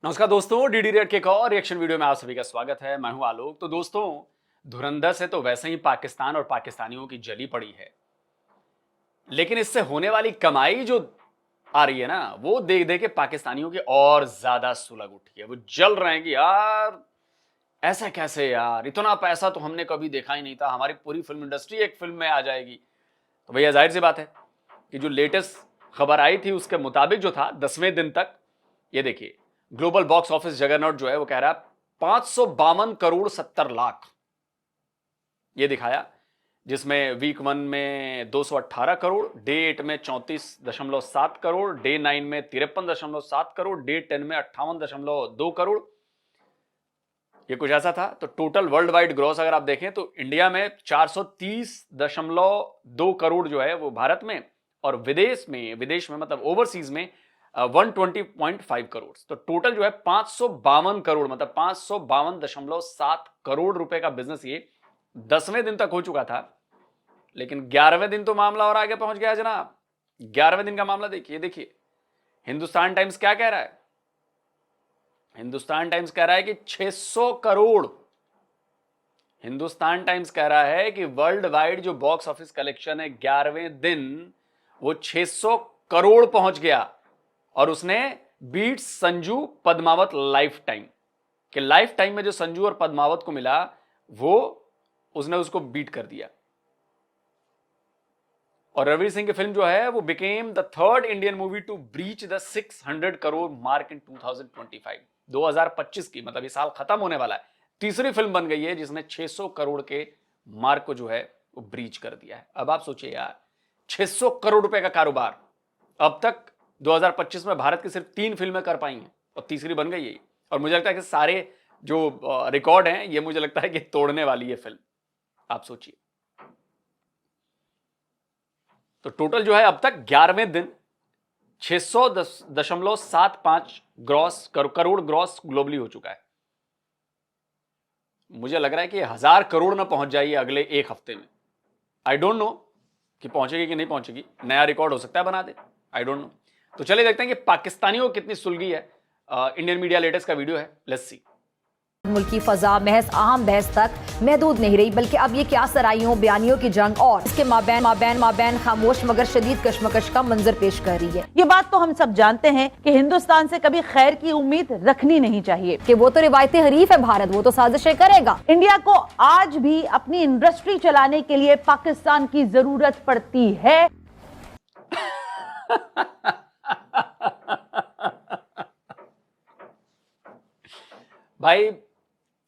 नमस्कार दोस्तों, DD red के एक और रिएक्शन वीडियो में आप सभी का स्वागत है। मैं हूं आलोक। तो दोस्तों, धुरंधर से तो वैसे ही पाकिस्तान और पाकिस्तानियों की जली पड़ी है, लेकिन इससे होने वाली कमाई जो आ रही है ना, वो देख देख के पाकिस्तानियों की और ज्यादा सुलग उठी है। वो जल रहे हैं कि यार ऐसा कैसे, यार इतना पैसा तो हमने कभी देखा ही नहीं था, हमारी पूरी फिल्म इंडस्ट्री एक फिल्म में आ जाएगी। तो भैया जाहिर सी बात है कि जो लेटेस्ट खबर आई थी उसके मुताबिक जो था 10वें दिन तक, ये देखिए, ग्लोबल बॉक्स ऑफिस जगरनॉट जो है वो कह रहा है 552 करोड़ 70 लाख ये दिखाया, जिसमें वीक 1 में 218 करोड़, डे 8 में 34.7 करोड़, डे 9 में 53.7 करोड़, डे 10 में 58.2 करोड़। ये कुछ ऐसा था। तो टोटल वर्ल्ड वाइड ग्रॉस अगर आप देखें तो इंडिया में 430.2 करोड़ जो है वो भारत में, और विदेश में मतलब ओवरसीज में 120.5 करोड़। तो टोटल जो है 552 करोड़, मतलब 552.7 करोड़ रुपए का बिजनेस ये 10वें दिन तक हो चुका था। लेकिन 11वें दिन तो मामला और आगे पहुंच गया जनाब। 11वें दिन का मामला देखिए हिंदुस्तान टाइम्स क्या कह रहा है। हिंदुस्तान टाइम्स कह रहा है कि 600 करोड़। हिंदुस्तान टाइम्स कह रहा है कि वर्ल्ड वाइड जो बॉक्स ऑफिस कलेक्शन है 11वें दिन वो 600 करोड़ पहुंच गया, और उसने beat Sanju Padmaavat life time के लाइफ टाइम में जो संजू और पद्मावत को मिला वो उसने उसको बीट कर दिया। और रणवीर सिंह की फिल्म जो है वो became the third Indian movie two breach the 600 crore mark in 2025। 2025 की, मतलब ये साल खत्म होने वाला है, तीसरी फिल्म बन गई है जिसने 600 करोड़ के मार्क को जो है वो ब्रीच कर दिया है। अब आप सोचिए यार, 600 करोड़ रुपए का कारोबार अब तक 2025 में भारत की सिर्फ 3 फिल्में कर पाई हैं और तीसरी बन गई है। और मुझे लगता है कि सारे जो रिकॉर्ड हैं ये मुझे लगता है कि तोड़ने वाली है फिल्म। आप सोचिए, तो टोटल जो है अब तक 11वें दिन 600.75 करोड़ ग्रॉस ग्लोबली हो चुका है। मुझे लग रहा है कि 1000 करोड़ ना पहुंच जाइए अगले एक हफ्ते में। आई डोंट नो कि पहुंचेगी कि नहीं पहुंचेगी, नया रिकॉर्ड हो सकता है बना दे, आई डोंट नो। तो चलिए देखते हैं कि पाकिस्तानियों को कितनी सुलगी है। इंडियन मीडिया लेटेस्ट का वीडियो है, लेट्स सी। मुल्की फजा महज अहम बहस तक महदूद नहीं रही, बल्कि अब ये क्या सराइयों बयानियों की जंग और इसके माबैन खामोश मगर शदीद कशमकश का मंजर पेश कर रही है। ये बात तो हम सब जानते हैं कि हिंदुस्तान से कभी खैर की उम्मीद रखनी नहीं चाहिए कि वो तो रिवायती हरीफ है भारत, वो तो साजिशें करेगा। इंडिया को आज भी अपनी इंडस्ट्री चलाने के लिए पाकिस्तान की जरूरत पड़ती है। भाई,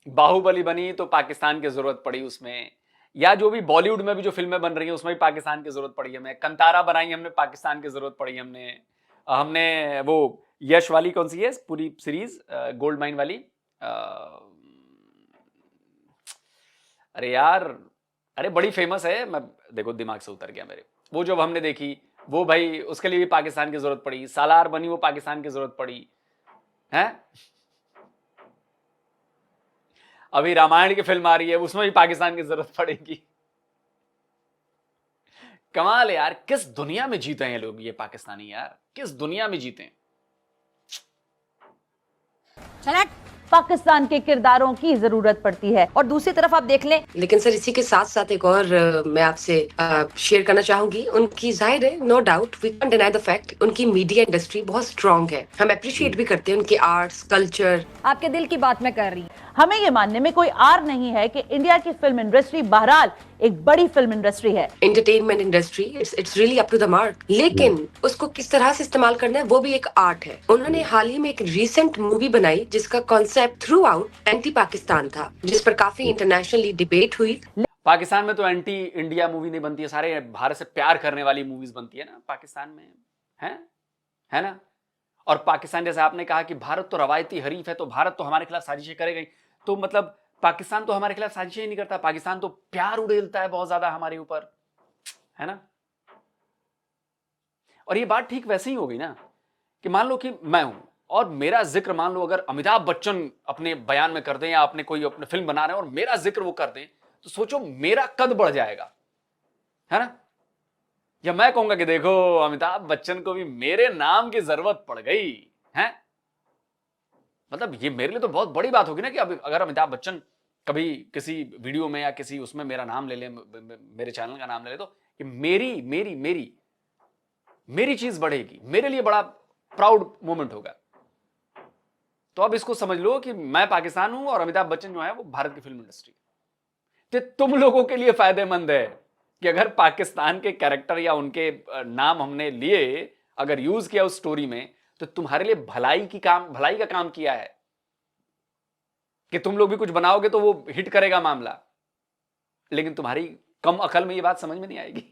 बाहुबली बनी तो पाकिस्तान की जरूरत पड़ी उसमें, या जो भी बॉलीवुड में भी जो फिल्में बन रही हैं उसमें भी पाकिस्तान की जरूरत पड़ी हमें। कंतारा बनाई हमने, पाकिस्तान की जरूरत पड़ी हमने वो यश वाली कौन सी है पूरी सीरीज, गोल्ड माइन वाली, अरे यार, अरे बड़ी फेमस है, मैं देखो दिमाग से उतर गया मेरे। वो जब हमने देखी वो, भाई उसके लिए भी पाकिस्तान की जरूरत पड़ी। सालार बनी, वो पाकिस्तान की जरूरत पड़ी है। अभी रामायण की फिल्म आ रही है, उसमें भी पाकिस्तान की जरूरत पड़ेगी। कमाल है यार, किस दुनिया में जीते हैं लोग ये पाकिस्तानी, यार किस दुनिया में जीते हैं। पाकिस्तान के किरदारों की जरूरत पड़ती है। और दूसरी तरफ आप देख लें, लेकिन सर इसी के साथ साथ एक और मैं आपसे शेयर करना चाहूंगी। उनकी जाहिर है, no doubt, we can deny the fact, उनकी मीडिया इंडस्ट्री बहुत स्ट्रांग है। हम अप्रिशिएट भी करते हैं उनकी आर्ट्स कल्चर। आपके दिल की बात मैं कर रही हूँ। हमें ये मानने में कोई आर नहीं है कि इंडिया की फिल्म इंडस्ट्री बहरहाल एक बड़ी फिल्म इंडस्ट्री है, entertainment industry, it's really up to the mark. लेकिन उसको किस तरह से इस्तेमाल करना है वो भी एक आर्ट है। उन्होंने हाल ही में एक रीसेंट मूवी बनाई जिसका concept through out anti Pakistan था, जिस पर काफी इंटरनेशनली डिबेट हुई। पाकिस्तान में तो एंटी इंडिया मूवी नहीं बनती है, सारे भारत से प्यार करने वाली मूवीज बनती है ना पाकिस्तान में, है ना। और पाकिस्तान, जैसे आपने कहा कि भारत तो रवायती हरीफ है, तो भारत तो हमारे खिलाफ साजिशें करेगा ही, तो मतलब पाकिस्तान तो हमारे खिलाफ साजिशें ही नहीं करता, पाकिस्तान तो प्यार उड़ेलता है बहुत ज्यादा हमारे ऊपर, है ना। और ये बात ठीक वैसे ही होगी ना कि मान लो कि मैं हूं और मेरा जिक्र, मान लो अगर अमिताभ बच्चन अपने बयान में कर दें या अपने कोई अपने फिल्म बना रहे हैं और मेरा जिक्र वो कर दें, तो सोचो मेरा कद बढ़ जाएगा, है ना। या मैं कहूंगा कि देखो अमिताभ बच्चन को भी मेरे नाम की जरूरत पड़ गई है। मतलब ये मेरे लिए तो बहुत बड़ी बात होगी ना कि अब अगर अमिताभ बच्चन कभी किसी वीडियो में या किसी उसमें मेरा नाम ले ले, मेरे चैनल का नाम ले ले, तो ये मेरी मेरी मेरी मेरी चीज बढ़ेगी, मेरे लिए बड़ा प्राउड मोमेंट होगा। तो अब इसको समझ लो कि मैं पाकिस्तान हूं और अमिताभ बच्चन जो है वो भारत की फिल्म इंडस्ट्री। तो तुम लोगों के लिए फायदेमंद है कि अगर पाकिस्तान के कैरेक्टर या उनके नाम हमने लिए, अगर यूज किया उस स्टोरी में, तो तुम्हारे लिए भलाई का काम किया है कि तुम लोग भी कुछ बनाओगे तो वो हिट करेगा मामला। लेकिन तुम्हारी कम अकल में ये बात समझ में नहीं आएगी।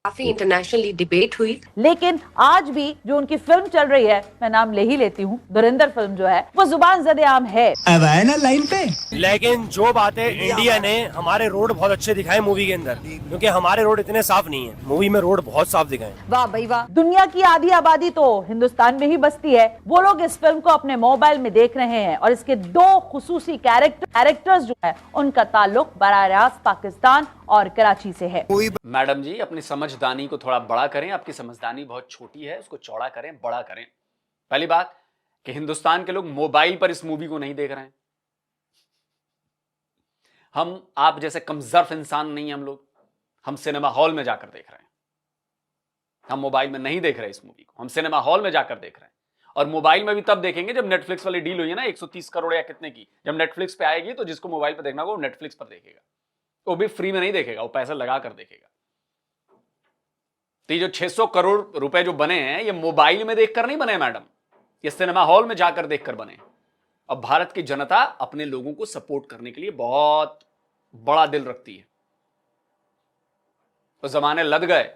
काफी इंटरनेशनली डिबेट हुई। लेकिन आज भी जो उनकी फिल्म चल रही है, मैं नाम ले ही लेती हूँ, धुरंधर फिल्म जो है, वो जुबान ज़द-ए-आम है। अब आए ना लाइन पे। लेकिन जो बात है, इंडिया ने हमारे रोड बहुत अच्छे दिखाए मूवी के अंदर, क्योंकि हमारे रोड इतने साफ नहीं है। मूवी में रोड बहुत साफ दिखाए। वाह भाई वाह। दुनिया की आधी आबादी तो हिंदुस्तान में ही बसती है। वो लोग इस फिल्म को अपने मोबाइल में देख रहे हैं और इसके दो खुसूसी कैरेक्टर्स जो है, उनका ताल्लुक बराह रास्त पाकिस्तान और कराची से है। मैडम जी, अपनी समझदानी को थोड़ा बड़ा करें। आपकी समझदानी बहुत छोटी है, उसको चौड़ा करें, बड़ा करें। पहली बात कि हिंदुस्तान के लोग मोबाइल पर इस मूवी को नहीं देख रहे हैं। हम आप जैसे कमजोर इंसान नहीं, हम सिनेमा हॉल में जाकर देख रहे हैं। हम मोबाइल में नहीं देख रहे इस मूवी को, हम सिनेमा हॉल में जाकर देख रहे हैं। और मोबाइल में भी तब देखेंगे जब नेटफ्लिक्स वाली डील हुई है ना 130 करोड़ या कितने की, जब नेटफ्लिक्स पे आएगी तो जिसको मोबाइल पे देखना होगा वो नेटफ्लिक्स पर देखेगा। वो भी फ्री में नहीं देखेगा, वो पैसा लगा कर देखेगा। तो ये जो 600 करोड़ रुपए जो बने हैं, ये मोबाइल में देखकर नहीं बने मैडम, ये सिनेमा हॉल में जाकर देखकर बने। अब भारत की जनता अपने लोगों को सपोर्ट करने के लिए बहुत बड़ा दिल रखती है। तो जमाने लद गए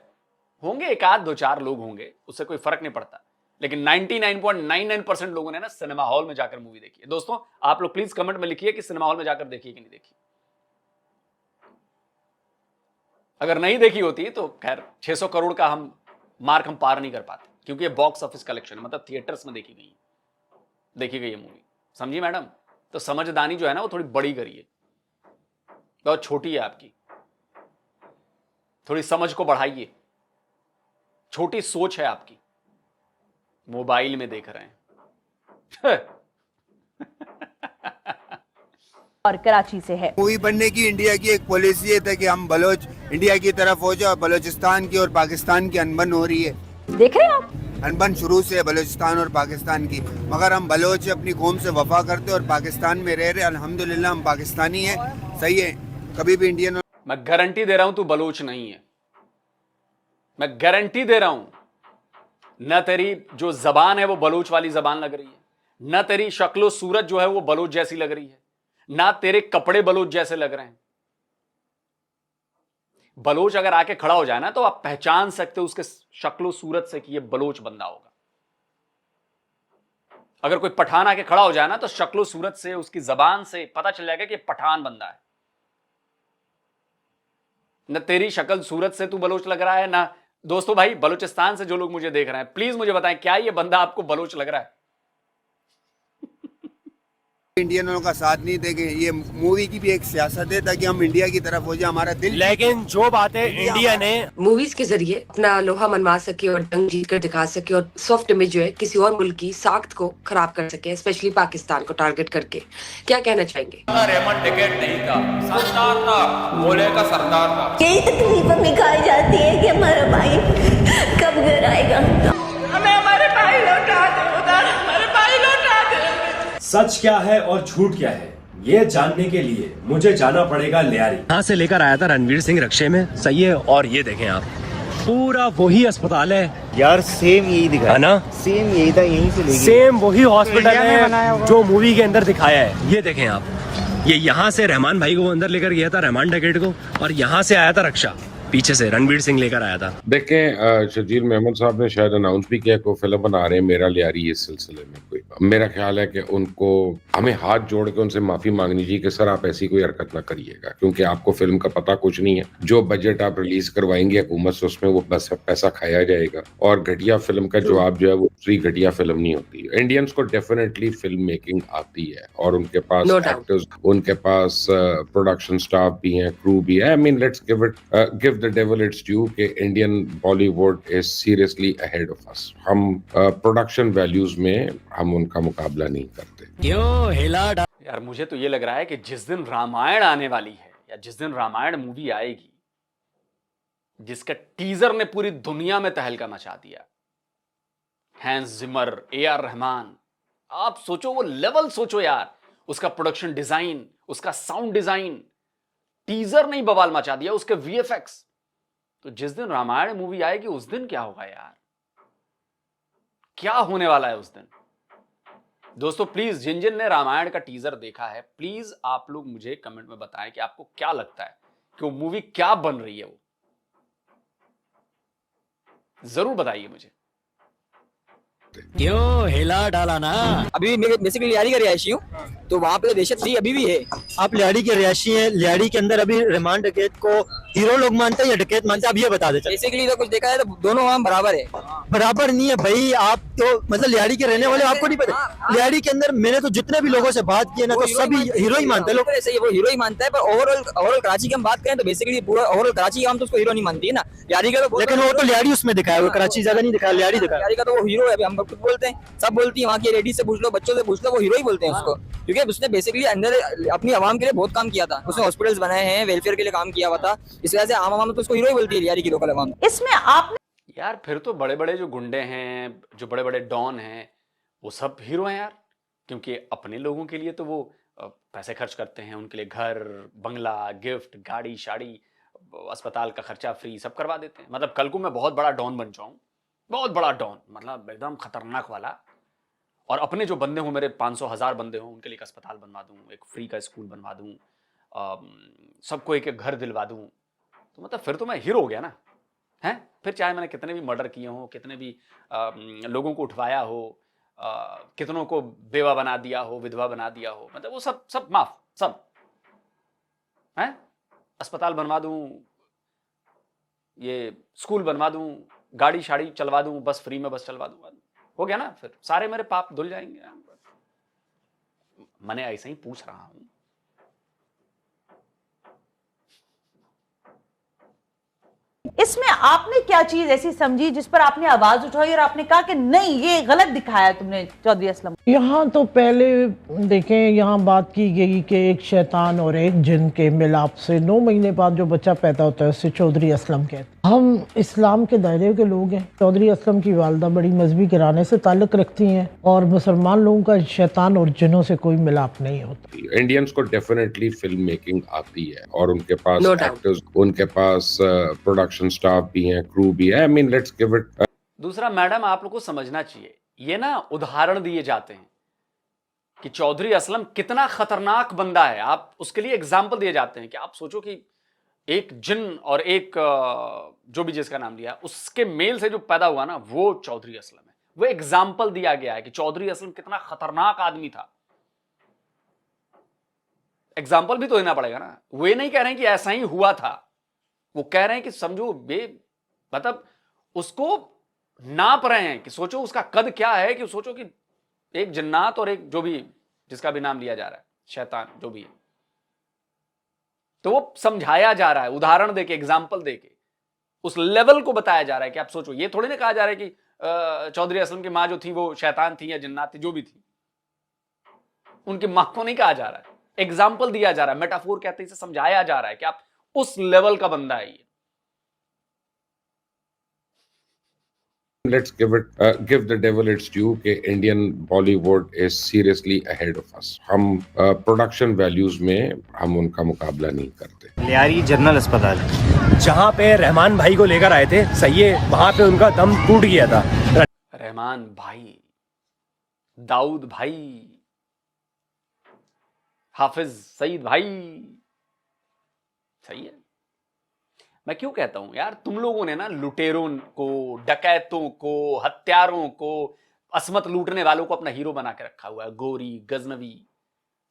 होंगे, एक आध दो चार लोग होंगे, उससे कोई फर्क नहीं पड़ता, लेकिन 99.99% लोगों ने ना सिनेमा हॉल में जाकर मूवी देखी है। दोस्तों, आप लोग प्लीज कमेंट में लिखिए कि सिनेमा हॉल में जाकर देखिए कि नहीं देखी। अगर नहीं देखी होती तो खैर 600 करोड़ का मार्क हम पार नहीं कर पाते, क्योंकि ये बॉक्स ऑफिस कलेक्शन है, मतलब थिएटर्स में देखी गई है मूवी। समझी मैडम? तो समझदानी जो है ना वो थोड़ी बड़ी करिए, बहुत छोटी है आपकी। थोड़ी समझ को बढ़ाइए, छोटी सोच है आपकी, मोबाइल में देख रहे हैं। और कराची से है। मूवी बनने की इंडिया की एक पॉलिसी है कि हम बलोच इंडिया की तरफ हो जाए, बलोचिस्तान की और पाकिस्तान की अनबन हो रही है। देख रहे हैं आप, अनबन शुरू से है बलोचिस्तान और पाकिस्तान की, मगर हम बलोच अपनी कौम से वफा करते और पाकिस्तान में रह रहे। अल्हम्दुलिल्लाह हम पाकिस्तानी हैं, सही है। कभी भी इंडियन, मैं गारंटी दे रहा हूं तू बलोच नहीं है, मैं गारंटी दे रहा हूं। न तेरी जो जबान है वो बलोच वाली जबान लग रही है, न तेरी शक्लो सूरत जो है वो बलोच जैसी लग रही है, ना तेरे कपड़े बलोच जैसे लग रहे हैं। बलोच अगर आके खड़ा हो जाए ना तो आप पहचान सकते हो उसके शक्लो सूरत से कि ये बलोच बंदा होगा। अगर कोई पठान आके खड़ा हो जाए ना तो शक्लो सूरत से, उसकी जबान से पता चल जाएगा कि पठान बंदा है। न तेरी शक्ल सूरत से तू बलोच लग रहा है, ना दोस्तों भाई बलूचिस्तान से जो लोग मुझे देख रहे हैं प्लीज मुझे बताएं, क्या ये बंदा आपको बलोच लग रहा है? इंडियनों का साथ नहीं देंगे। ये मूवी की भी एक सियासत है ताकि हम इंडिया की तरफ हो जाए, हमारा दिल। लेकिन जो बात है, इंडिया ने मूवीज के जरिए अपना लोहा मनवा सके और जंग जीत कर दिखा सके और सॉफ्ट इमेज जो है किसी और मुल्क की साख्त को खराब कर सके, स्पेशली पाकिस्तान को टारगेट करके, क्या कहना चाहेंगे? रेमंड टिकट नहीं था, सरदार था, भोले का सरदार था। यही तकलीफ हमें खाई जाती है कि हमारा भाई कब घर आएगा, हमें हमारे भाई लौटा दे, उधर हमारे भाई लौटा दे। सच क्या है और झूठ क्या है, ये जानने के लिए मुझे जाना पड़ेगा लियारी। यहाँ से लेकर आया था रणवीर सिंह रक्षे में, सही है। और ये देखें आप, पूरा वही अस्पताल है यार, सेम यही दिखा है ना, सेम यही था, यहीं से लेके सेम वही हॉस्पिटल है जो मूवी के अंदर दिखाया है। ये देखें आप, ये यहाँ से रहमान भाई को अंदर लेकर गया था, रहमान डकेट को, और यहाँ से आया था रक्षा, पीछे से रणवीर सिंह लेकर आया था। देखें, शजील मेहमद साहब ने शायद अनाउंस भी किया को फिल्म बना रहे हैं मेरा लियारी। इस सिलसिले में कोई मेरा ख्याल है कि उनको हमें हाथ जोड़ के उनसे माफी मांगनी चाहिए कि सर आप ऐसी कोई हरकत ना करिएगा, क्योंकि आपको फिल्म का पता कुछ नहीं है। जो बजट आप रिलीज करवाएंगे हुकूमत से उसमें वो बस पैसा खाया जाएगा, और घटिया फिल्म का जवाब जो है वो दूसरी घटिया फिल्म नहीं होती। इंडियंस को डेफिनेटली फिल्म मेकिंग आती है और उनके पास एक्टर्स, उनके पास प्रोडक्शन स्टाफ भी है, क्रू भी है। I mean let's give the devil its due कि Indian Bollywood is seriously ahead of us. हम प्रोडक्शन वैल्यूज में हम उनका मुकाबला नहीं करते। क्यों हिला यार मुझे तो ये लग रहा है कि जिस दिन रामायण आने वाली है या जिस दिन रामायण मूवी आएगी, जिसका टीजर ने पूरी दुनिया में तहलका मचा दिया, हैंस जिमर, AR रहमान, आप सोचो वो लेवल सोचो यार, उसका प्रोडक्शन डिजाइन, उसका साउंड डिजाइन, टीजर नहीं बवाल मचा दिया, उसके VFX। तो जिस दिन रामायण मूवी आएगी उस दिन क्या होगा यार, क्या होने वाला है उस दिन। दोस्तों प्लीज जिन जिन ने रामायण का टीजर देखा है, प्लीज आप लोग मुझे कमेंट में बताएं कि आपको क्या लगता है कि वो मूवी क्या बन रही है, वो जरूर बताइए मुझे। क्यों हिला डाला ना। अभी मैं बेसिकली लियाड़ी का रिहायशी हूँ, तो वहाँ पे दहशत थी, अभी भी है। आप लियाड़ी के रिहायशी हैं, लियाड़ी के अंदर अभी रहमान डकैत को हीरो लोग मानते हैं या डकैत मानते हैं, आप ये बता देते। बेसिकली तो कुछ देखा है तो दोनों वहाँ बराबर है। बराबर नहीं है भाई, आप तो मतलब लियाड़ी के रहने वाले, आपको नहीं पता। लियाड़ी के अंदर मैंने तो जितने भी लोगों से बात की है ना, तो सभी हीरो ही मानते हैं लोग। ऐसे वो हीरो ही मानता है, पर ओवरऑल कराची की हम बात करें तो बेसिकली पूरा ओवरऑल कराची हम तो उसको हीरो नहीं मानती है ना। लियाड़ी का तो, लेकिन वो तो लियाड़ी उसमें दिखाया, वो कराची जगह नहीं दिखाया, लियाड़ी दिखाया। लियाड़ी का तो वो हीरो है, अभी हम खुद बोलते हैं, सब बोलती है, वहाँ की लेडीज से पूछ लो, बच्चों से पूछ लो, वो हीरो ही बोलते हैं उसको, क्योंकि उसने बेसिकली अंदर अपनी आवाम के लिए बहुत काम किया था। उसने हॉस्पिटल्स बनाए हैं, वेलफेयर के लिए काम किया हुआ था, इस वजह से आम आवाम तो उसको हीरो ही बोलती है, लियाड़ी की लोकल आवाम। इसमें आपने यार फिर तो बड़े बड़े जो गुंडे हैं, जो बड़े बड़े डॉन हैं, वो सब हीरो हैं यार, क्योंकि अपने लोगों के लिए तो वो पैसे खर्च करते हैं, उनके लिए घर, बंगला, गिफ्ट, गाड़ी शाड़ी, अस्पताल का खर्चा फ्री सब करवा देते हैं। मतलब कल को मैं बहुत बड़ा डॉन बन जाऊं, बहुत बड़ा डॉन, मतलब एकदम खतरनाक वाला, और अपने जो बंदे हों, मेरे 500,000 बंदे हों, उनके लिए एक अस्पताल बनवा दूं, एक फ्री का स्कूल बनवा दूं, सबको एक एक घर दिलवा दूं, तो मतलब फिर तो मैं हीरो हो गया ना, हैं। फिर चाहे मैंने कितने भी मर्डर किए हों, कितने भी लोगों को उठवाया हो, कितनों को बेवा बना दिया हो, विधवा बना दिया हो, मतलब वो सब माफ, सब हैं। अस्पताल बनवा दूं, ये स्कूल बनवा दूं, गाड़ी शाड़ी चलवा दूं, बस फ्री में बस चलवा दूंगा, हो गया ना। फिर सारे मेरे पाप धुल जाएंगे। मैंने ऐसे ही पूछ रहा हूं। इसमें आपने क्या चीज ऐसी समझी जिस पर आपने आवाज उठाई और आपने कहा कि नहीं ये गलत दिखाया तुमने चौधरी असलम? यहाँ तो पहले देखें, यहाँ बात की गई कि एक शैतान और एक जिन के मिलाप से 9 महीने बाद जो बच्चा पैदा होता है उससे चौधरी असलम कहते हैं। हम इस्लाम के दायरे के लोग हैं। चौधरी असलम की वालदा बड़ी मजहबी घराने से ताल्लुक रखती हैं और मुसलमान लोगों का शैतान और जिनों से कोई मिलाप नहीं होता। इंडियंस को डेफिनेटली फिल्म मेकिंग आती है और उनके पास एक्टर्स, उनके पास प्रोडक्शन स्टाफ भी है, क्रू भी है। I mean let's give it. दूसरा, मैडम आप लोग को समझना चाहिए, ये ना उदाहरण दिए जाते हैं कि चौधरी असलम कितना खतरनाक बंदा है, आप उसके लिए एग्जाम्पल दिए जाते हैं कि आप सोचो कि एक जिन और एक जो भी जिसका नाम लिया उसके मेल से जो पैदा हुआ ना, वो चौधरी असलम है। वो एग्जाम्पल दिया गया है कि चौधरी असलम कितना खतरनाक आदमी था। एग्जाम्पल भी तो देना पड़ेगा ना। वो ये नहीं कह रहे हैं कि ऐसा ही हुआ था, वो कह रहे हैं कि समझो मतलब उसको नाप रहे हैं कि सोचो उसका कद क्या है, कि सोचो कि एक जन्नात और एक जो भी जिसका भी नाम लिया जा रहा है, शैतान जो भी है, तो वो समझाया जा रहा है, उदाहरण देके, एग्जाम्पल देके उस लेवल को बताया जा रहा है कि आप सोचो। ये थोड़ी ना कहा जा रहा है कि चौधरी असलम की मां जो थी वो शैतान थी या जन्नात थी, जो भी थी, उनकी मां को नहीं कहा जा रहा है, एग्जाम्पल दिया जा रहा है, मेटाफोर कहते हैं, इसे समझाया जा रहा है कि आप उस लेवल का बंदा है ये। Let's give the devil its due कि Indian Bollywood is seriously ahead of us. हम प्रोडक्शन वैल्यूज में हम उनका मुकाबला नहीं करते। लियारी जनरल अस्पताल जहाँ पे रहमान भाई को लेकर आए थे, सही है, वहां पे उनका दम टूट गया था। रहमान भाई, दाऊद भाई, हाफिज सईद भाई, सही है। मैं क्यों कहता हूं यार, तुम लोगों ने ना लुटेरों को, डकैतों को, हत्यारों को, असमत लूटने वालों को अपना हीरो बना के रखा हुआ है। गोरी, गजनवी,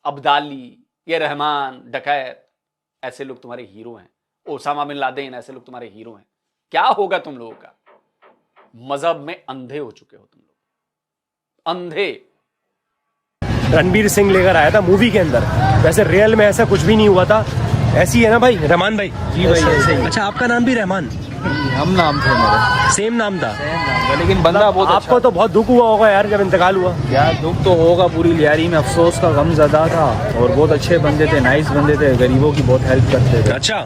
अब्दाली, ये रहमान, डकैत, ऐसे लोग तुम्हारे हीरो हैं। ओसामा बिन लादेन, ऐसे लोग तुम्हारे हीरो हैं। क्या होगा तुम लोगों का? मजहब में अंधे हो चुके हो तुम लोग, अंधे। रणवीर सिंह लेकर आया था मूवी के अंदर, वैसे रियल में ऐसा कुछ भी नहीं हुआ था। ऐसी है ना भाई, रहमान भाई? जी भाई ऐसे ही। अच्छा, आपका नाम भी रहमान? हम नाम थे मेरा। सेम नाम था? लेकिन बंदा बहुत आपको तो बहुत दुख हुआ होगा यार जब इंतकाल हुआ। यार दुख तो होगा, पूरी लियारी में अफसोस का गम ज़दा था। और बहुत अच्छे बंदे थे, नाइस बंदे थे, गरीबों की बहुत हेल्प करते थे। अच्छा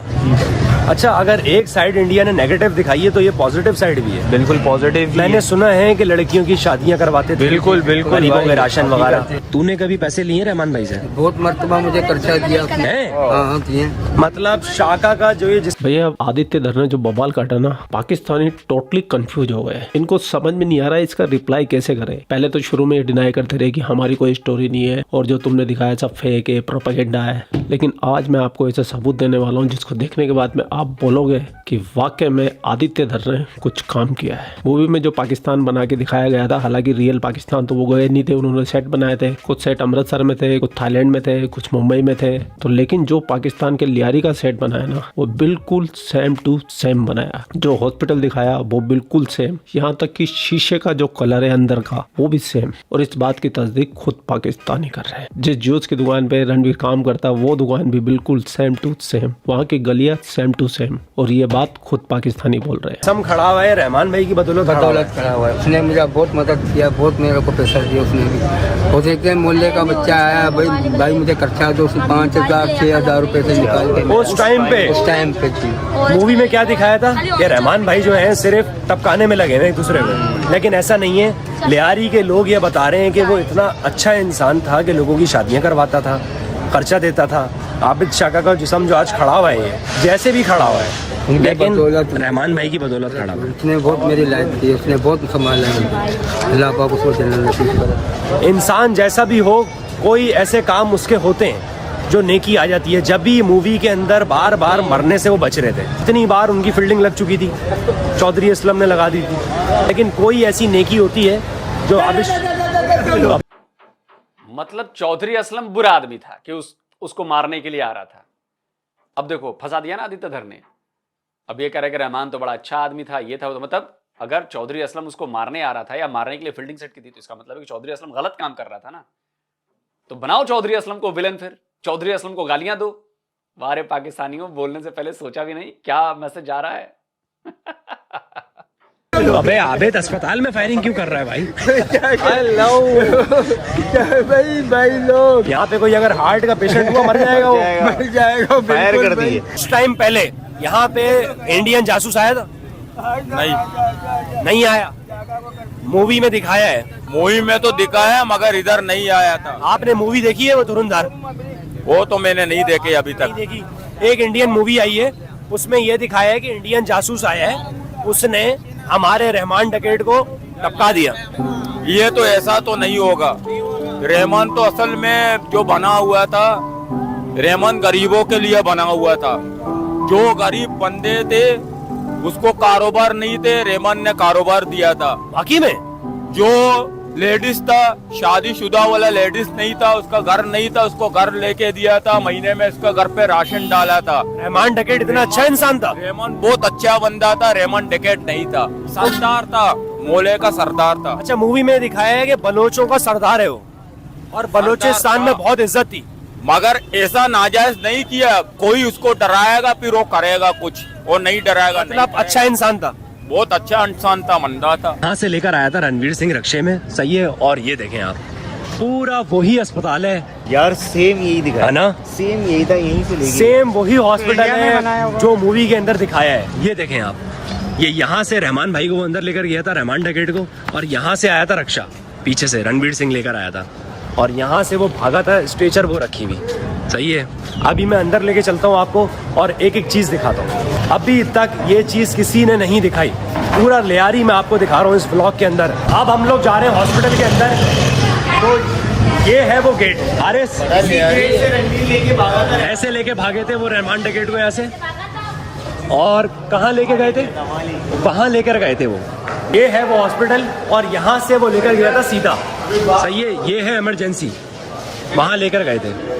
अच्छा, अगर एक साइड इंडिया ने नेगेटिव दिखाई है तो ये पॉजिटिव साइड भी है। बिल्कुल पॉजिटिव। मैंने सुना है कि लड़कियों की शादियां करवाते थे, बिल्कुल बिल्कुल, गरीबों के राशन वगैरह। तूने कभी पैसे लिए रहमान भाई से? बहुत मर्तबा मुझे खर्चा दिया है। हाँ दिए। मतलब शाका का जो ये जिस भैया आदित्य धर ने जो बवाल काटा ना, पाकिस्तानी टोटली कंफ्यूज हो गए। इनको समझ में नहीं आ रहा है इसका रिप्लाई कैसे करें। पहले तो शुरू में डिनाई करते रहे कि हमारी कोई स्टोरी नहीं है और जो तुमने दिखाया सब फेक है, प्रोपेगेंडा है। लेकिन आज मैं आपको ऐसा सबूत देने वाला हूँ जिसको देखने के बाद में आप बोलोगे कि वाकई में आदित्य धर ने कुछ काम किया है। मूवी में जो पाकिस्तान बना के दिखाया गया था, हालांकि रियल पाकिस्तान तो वो गए नहीं थे, उन्होंने सेट बनाए थे। कुछ सेट अमृतसर में थे, कुछ थाईलैंड में थे, कुछ मुंबई में थे। तो लेकिन जो पाकिस्तान के लियारी का सेट बनाया ना, वो बिल्कुल सेम टू सेम बनाया। जो हॉस्पिटल दिखाया वो बिल्कुल सेम, यहाँ तक कि शीशे का जो कलर है अंदर का वो भी सेम। और इस बात की तस्दीक खुद पाकिस्तानी कर रहे हैं। जिस जूस की दुकान पे रणवीर काम करता है वो दुकान भी बिल्कुल सेम टू सेम, वहाँ की गलियां सेम टू सेम। और ये बात खुद पाकिस्तानी बोल रहे हैं। सम खड़ा हुआ है रहमान भाई की बदौलत खड़ा हुआ है। उसने मुझे बहुत मदद किया, बहुत मेरे को पैसा दिया उसने भी। और एक मोहल्ले का बच्चा आया, भाई मुझे खर्चा दो, 5,000 6,000 रुपए से निकाल के उस टाइम पे थी। मूवी में क्या दिखाया था कि रहमान भाई जो है सिर्फ टपकाने में लगे हैं एक दूसरे को, लेकिन ऐसा नहीं है। लियारी के लोग ये बता रहे हैं कि वो इतना अच्छा इंसान था कि लोगों की शादियां करवाता था, खर्चा देता था। आबिद शाका का जिस्म जो आज खड़ा हुआ है, जैसे भी खड़ा हुआ है, लेकिन रहमान भाई की बदौलत खड़ा हुआ है। उसने बहुत मेरी लाइफ दी, उसने बहुत संभाला है। अल्लाह पाक उसको जन्नत नसीब करे। इंसान जैसा भी हो, कोई ऐसे काम उसके होते हैं जो नेकी आ जाती है। जब भी मूवी के अंदर बार बार मरने से वो बच रहे थे, इतनी बार उनकी फील्डिंग लग चुकी थी, चौधरी असलम ने लगा दी थी, लेकिन कोई ऐसी नेकी होती है जो मतलब चौधरी असलम बुरा आदमी था कि उसको मारने के लिए आ रहा था। अब देखो फंसा दिया ना आदित्य धर ने। अब ये कह रहे कि रहमान तो बड़ा अच्छा आदमी था, ये था तो मतलब अगर चौधरी असलम उसको मारने आ रहा था या मारने के लिए फील्डिंग सेट की थी तो इसका मतलब है कि चौधरी असलम गलत काम कर रहा था ना। तो बनाओ चौधरी असलम को विलन, फिर चौधरी असलम को गालियां दो। वारे पाकिस्तानियों, बोलने से पहले सोचा भी नहीं क्या मैसेज जा रहा है। अबे आबिद अस्पताल में फायरिंग क्यों कर रहा है भाई? भाई लोग यहाँ पे कोई अगर हार्ट का पेशेंट हुआ मर जाएगा, वो मर जाएगा। फायर कर दिए। कुछ टाइम पहले यहाँ पे इंडियन जासूस आया था? नहीं आया। मूवी में दिखाया है। मूवी में तो दिखाया है मगर इधर नहीं आया था। आपने मूवी देखी है वो धुरंधर? वो तो मैंने नहीं देखी अभी तक। नहीं देखी। एक इंडियन मूवी आई है, उसमें ये दिखाया है कि इंडियन जासूस आया है, उसने हमारे रहमान डकैत को टपका दिया। ये तो ऐसा तो नहीं होगा। रहमान तो असल में जो बना हुआ था, रहमान गरीबों के लिए बना हुआ था। जो गरीब बंदे थे उसको कारोबार नहीं थे, रहमान ने कारोबार दिया था। बाकी में जो लेडीज था, शादीशुदा वाला लेडीज नहीं था, उसका घर नहीं था, उसको घर लेके दिया था, महीने में उसका घर पे राशन डाला था। रहमान डकैत इतना अच्छा इंसान था? रहमान बहुत अच्छा बंदा था, रहमान डकैत नहीं था, सरदार था, मोहल्ले का सरदार था। अच्छा, मूवी में दिखाया है कि बलोचों का सरदार है वो, और बलोचिस्तान में बहुत इज्जत थी। मगर ऐसा नाजायज नहीं किया। कोई उसको डराएगा फिर वो करेगा कुछ, वो नहीं डराएगा। मतलब अच्छा इंसान था, बहुत अच्छा इंसान था, मंदा था। यहाँ से लेकर आया था रणवीर सिंह रक्षे में, सही है। और ये देखें आप, पूरा वही अस्पताल है यार, सेम यही दिखा है ना? सेम यही था, यहीं से लेके सेम वही हॉस्पिटल है जो मूवी के अंदर दिखाया है। ये देखें आप, ये यहाँ से रहमान भाई को वो अंदर लेकर गया था, रहमान डकैत को, और यहाँ से आया था रक्षा, पीछे से रणवीर सिंह लेकर आया था, और यहाँ से वो भागा था, स्ट्रेचर वो रखी हुई, सही है। अभी मैं अंदर लेके चलता हूँ आपको और एक एक चीज दिखाता हूँ। अभी तक ये चीज किसी ने नहीं दिखाई, पूरा लियारी मैं आपको दिखा रहा हूँ इस ब्लॉग के अंदर। अब हम लोग जा रहे हैं हॉस्पिटल के अंदर, तो ये है वो गेट। अरे ऐसे लेके भागे थे वो रहमान डकैत को ऐसे, और कहाँ लेके गए थे? वहाँ लेकर गए थे वो। ये है वो हॉस्पिटल, और यहाँ से वो लेकर गया था सीधा, सही है। ये है इमरजेंसी, वहाँ लेकर गए थे।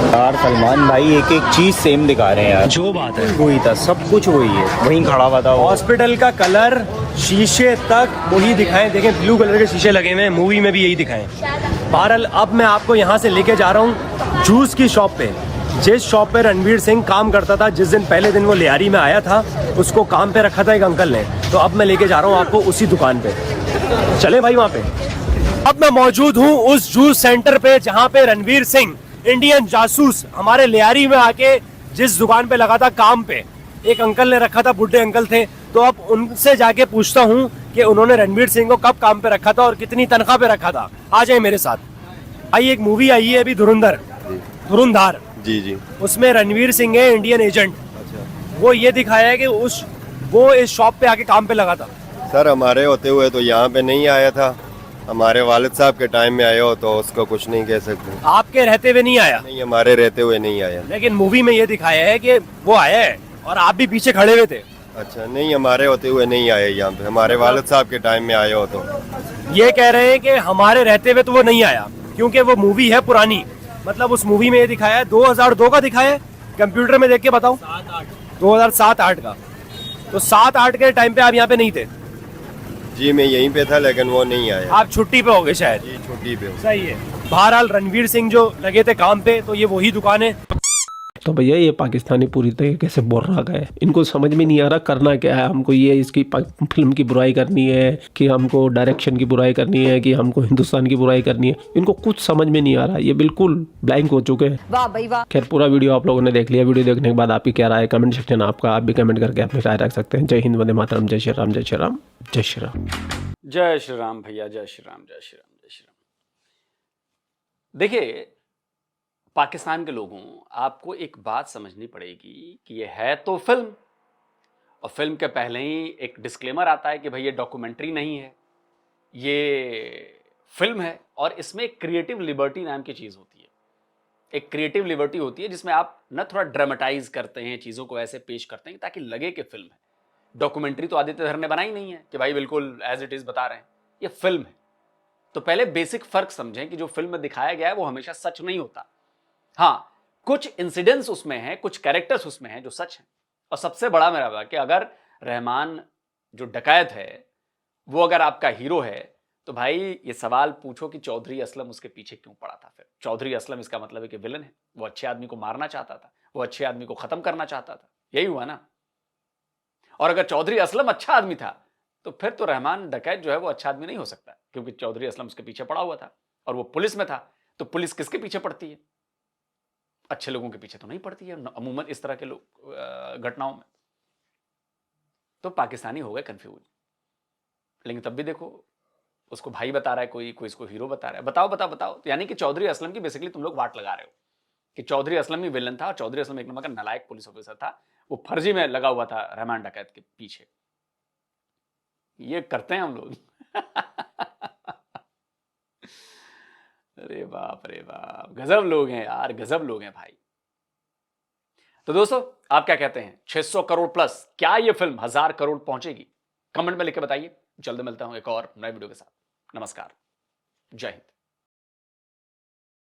यार सलमान भाई एक एक चीज सेम दिखा रहे हैं यार। जो बात है वही था, सब कुछ वही है, वहीं खड़ा हुआ था। हॉस्पिटल का कलर, शीशे तक वही दिखाए। देखें ब्लू कलर के शीशे लगे हुए हैं, मूवी में भी यही दिखाए। बहरहाल अब मैं आपको यहाँ से लेके जा रहा हूँ जूस की शॉप पे, जिस शॉप पे रणवीर सिंह काम करता था। जिस दिन पहले दिन वो लियारी में आया था, उसको काम पे रखा था एक अंकल ने। तो अब मैं लेके जा रहा हूँ आपको उसी दुकान पे। चले भाई वहाँ पे। अब मैं मौजूद हूँ उस जूस सेंटर पे जहाँ पे रणवीर सिंह इंडियन जासूस हमारे लियारी में आके जिस दुकान पे लगा था काम पे, एक अंकल ने रखा था, बुढ़े अंकल थे। तो अब उनसे जाके पूछता हूँ कि उन्होंने रणवीर सिंह को कब काम पे रखा था और कितनी तनख्वाह पे रखा था। आ जाए मेरे साथ। भाई एक मूवी आई है अभी धुरंधर जी, उसमें रणवीर सिंह है इंडियन एजेंट। वो ये दिखाया है कि वो इस शॉप पे आके काम पे लगा था। सर हमारे होते हुए तो यहाँ पे नहीं आया था, हमारे वालिद साहब के टाइम में आया हो तो उसको कुछ नहीं कह सकते। आपके रहते हुए नहीं आया? नहीं, हमारे रहते हुए नहीं आया। लेकिन मूवी में ये दिखाया है कि वो आया है और आप भी पीछे खड़े हुए थे। अच्छा, नहीं हमारे होते हुए नहीं आया यहाँ पे, हमारे वालिद साहब के टाइम में आया हो तो। ये कह रहे हैं कि हमारे रहते हुए तो वो नहीं आया क्योंकि वो मूवी है पुरानी। मतलब उस मूवी में ये दिखाया है 2002 का दिखाया है, कंप्यूटर में देख के बताओ 2007-8 का। तो 7-8 के टाइम पे आप यहाँ पे नहीं थे? जी मैं यहीं पे था लेकिन वो नहीं आया। आप छुट्टी पे हो गए शायद? जी छुट्टी पे। सही है। बहरहाल रणवीर सिंह जो लगे थे काम पे, तो ये वही दुकान है। तो भैया ये पाकिस्तानी पूरी तरीके से बोल रहा है, इनको समझ में नहीं आ रहा करना क्या है। हमको ये इसकी फिल्म की बुराई करनी है कि हमको डायरेक्शन की बुराई करनी है कि हमको हिंदुस्तान की बुराई करनी है, इनको कुछ समझ में नहीं आ रहा। ये बिल्कुल ब्लैंक हो चुके हैं। वाह भाई वाह। खैर पूरा वीडियो आप लोगों ने देख लिया। वीडियो देखने के बाद आपकी क्या राय है? कमेंट सेक्शन आपका, आप भी कमेंट करके अपनी राय रख सकते हैं। जय हिंद, वंदे मातरम, जय श्री राम, जय श्री राम, जय श्री राम। जय श्री राम भैया, जय श्री राम, जय श्री राम, जय श्री राम। देखिए पाकिस्तान के लोगों, आपको एक बात समझनी पड़ेगी कि ये है तो फिल्म, और फिल्म के पहले ही एक डिस्क्लेमर आता है कि भाई ये डॉक्यूमेंट्री नहीं है, ये फिल्म है। और इसमें एक क्रिएटिव लिबर्टी नाम की चीज़ होती है। एक क्रिएटिव लिबर्टी होती है जिसमें आप न थोड़ा ड्रामेटाइज करते हैं, चीज़ों को ऐसे पेश करते हैं ताकि लगे कि फिल्म है। डॉक्यूमेंट्री तो आदित्यधर ने बनाई नहीं है कि भाई बिल्कुल एज इट इज़ बता रहे हैं, ये फिल्म है। तो पहले बेसिक फ़र्क समझें कि जो फिल्म में दिखाया गया है वो हमेशा सच नहीं होता। हाँ, कुछ इंसिडेंट्स उसमें हैं, कुछ कैरेक्टर्स उसमें हैं जो सच हैं। और सबसे बड़ा मेरा बात कि अगर रहमान जो डकैत है वो अगर आपका हीरो है, तो भाई ये सवाल पूछो कि चौधरी असलम उसके पीछे क्यों पड़ा था। फिर चौधरी असलम इसका मतलब है कि विलन है, वो अच्छे आदमी को मारना चाहता था, वो अच्छे आदमी को खत्म करना चाहता था। यही हुआ ना। और अगर चौधरी असलम अच्छा आदमी था तो फिर तो रहमान डकैत जो है वो अच्छा आदमी नहीं हो सकता, क्योंकि चौधरी असलम उसके पीछे पड़ा हुआ था और वो पुलिस में था। तो पुलिस किसके पीछे पड़ती है? अच्छे लोगों के पीछे तो नहीं पड़ती है अमूमन इस तरह के लोग घटनाओं में। तो पाकिस्तानी हो गए कंफ्यूज। लेकिन तब भी देखो, उसको भाई बता रहा है कोई इसको हीरो बता रहा है। बताओ बताओ बताओ। तो यानी कि चौधरी असलम की बेसिकली तुम लोग वाट लगा रहे हो कि चौधरी असलम ही विलन था और चौधरी असलम एक नंबर का नालायक पुलिस ऑफिसर था, वो फर्जी में लगा हुआ था रहमान डकैत के पीछे। ये करते हैं हम लोग। अरे बाप रे बाप, गजब लोग हैं यार, गजब लोग हैं भाई। तो दोस्तों आप क्या कहते हैं, 600 करोड़ प्लस, क्या ये फिल्म 1000 करोड़ पहुंचेगी? कमेंट में लिख के बताइए। जल्द मिलता हूं एक और नए वीडियो के साथ। नमस्कार, जय हिंद।